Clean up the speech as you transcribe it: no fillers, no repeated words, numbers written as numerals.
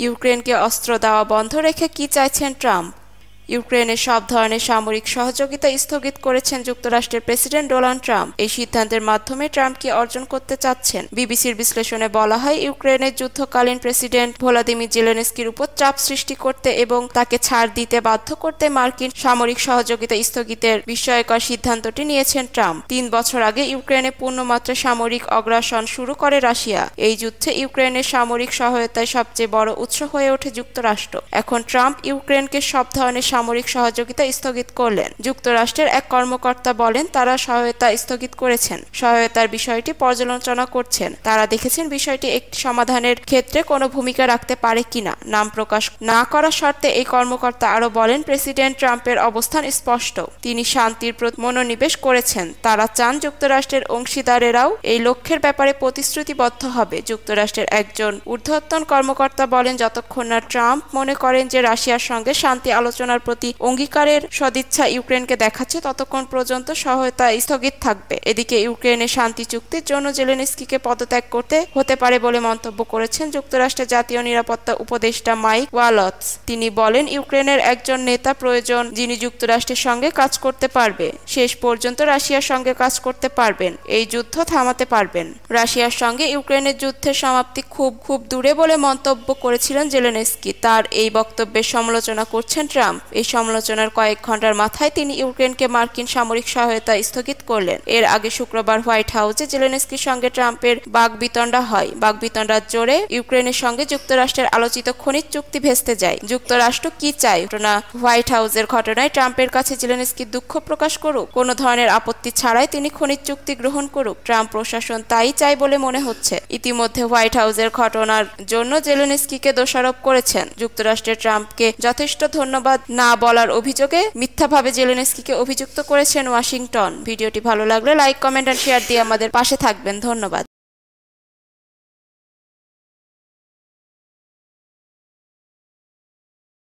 ইউক্রেনকে অস্ত্র দেওয়া বন্ধ রেখে কি চাইছেন ট্রাম্প? ইউক্রেনের সব ধরনের সামরিক সহযোগিতা স্থগিত করেছেন যুক্তরাষ্ট্রের প্রেসিডেন্ট ডোনাল্ড ট্রাম্প। এই সিদ্ধান্তের মাধ্যমে ট্রাম্প কি অর্জন করতে চাচ্ছেন? বিবিসির বিশ্লেষণে বলা হয়, ইউক্রেনের যুদ্ধকালীন প্রেসিডেন্ট ভলোদিমির জেলেনস্কির উপর চাপ সৃষ্টি করতে এবং তাকে ছাড় দিতে বাধ্য করতে মার্কিন সামরিক সহযোগিতা স্থগিতের বিস্ময়কর সিদ্ধান্তটি নিয়েছেন ট্রাম্প। ৩ বছর আগে ইউক্রেনে পূর্ণমাত্রা সামরিক অগ্রাসন শুরু করে রাশিয়া। এই যুদ্ধে ইউক্রেনের সামরিক সহায়তায় সবচেয়ে বড় উৎস হয়ে ওঠে যুক্তরাষ্ট্র। এখন ট্রাম্প ইউক্রেনকে সব ধরনের সামরিক সহযোগিতা স্থগিত করলেন। যুক্তরাষ্ট্রের এক কর্মকর্তা বলেন, তারা সহায়তা স্থগিত করেছেন, সহায়তার বিষয়টি পর্যালোচনা করছেন। তারা দেখেছেন বিষয়টি একটি সমাধানের ক্ষেত্রে কোনো ভূমিকা রাখতে পারে কিনা। নাম প্রকাশ না করার শর্তে এই কর্মকর্তা আরও বলেন, প্রেসিডেন্ট ট্রাম্পের অবস্থান স্পষ্ট। তিনি শান্তির প্রতি মনোনিবেশ করেছেন। তারা চান যুক্তরাষ্ট্রের অংশীদারেরাও এই লক্ষ্যের ব্যাপারে প্রতিশ্রুতিবদ্ধ হবে। যুক্তরাষ্ট্রের একজন ঊর্ধ্বতন কর্মকর্তা বলেন, যতক্ষণ না ট্রাম্প মনে করেন যে রাশিয়ার সঙ্গে শান্তি আলোচনার প্রতি অঙ্গীকারের সদিচ্ছা ইউক্রেনকে দেখাচ্ছে, ততক্ষণ পর্যন্ত সহায়তা স্থগিত থাকবে। এদিকে ইউক্রেনের শান্তি চুক্তির জন্য জেলেনস্কিকে পদত্যাগ করতে হতে পারে বলে মন্তব্য করেছেন যুক্তরাষ্ট্রের জাতীয় নিরাপত্তা উপদেষ্টা মাইক ওয়ালৎস। তিনি বলেন, ইউক্রেনের একজন নেতা প্রয়োজন যিনি যুক্তরাষ্ট্রের সঙ্গে কাজ করতে পারবে, শেষ পর্যন্ত রাশিয়ার সঙ্গে কাজ করতে পারবেন, এই যুদ্ধ থামাতে পারবেন। রাশিয়ার সঙ্গে ইউক্রেনের যুদ্ধের সমাপ্তি খুব দূরে বলে মন্তব্য করেছিলেন জেলেনস্কি। তার এই বক্তব্যের সমালোচনা করছেন ট্রাম্প। এই সমালোচনার কয়েক ঘন্টার মাথায় তিনি ইউক্রেনকে মার্কিন সামরিক সহায়তা স্থগিত করলেন। এর আগে শুক্রবার হোয়াইট হাউসে জেলেনস্কির সঙ্গে ট্রাম্পের বাকবিতণ্ডা হয়। বাকবিতণ্ডার জোরে ইউক্রেনের সঙ্গে যুক্তরাষ্ট্রের আলোচিত খনিজ চুক্তি ভেস্তে যায়। যুক্তরাষ্ট্র কি চায়? হোয়াইট হাউসের ঘটনায় ট্রাম্পের কাছে জেলেনস্কি দুঃখ প্রকাশ করুক, কোনো ধরনের আপত্তি ছাড়াই তিনি খনিজ চুক্তি গ্রহণ করুক। ট্রাম্প প্রশাসন তাই চায় বলে মনে হচ্ছে। ইতিমধ্যে হোয়াইট হাউসের ঘটনার জন্য জেলেনস্কিকে দোষারোপ করেছেন যুক্তরাষ্ট্রের ট্রাম্পকে যথেষ্ট ধন্যবাদ না বলার অভিযোগে মিথ্যাভাবে জেলেনস্কিকে অভিযুক্ত করেছেন ওয়াশিংটন। ভিডিওটি ভালো লাগলে লাইক, কমেন্ট আর শেয়ার দিয়ে আমাদের পাশে থাকবেন। ধন্যবাদ।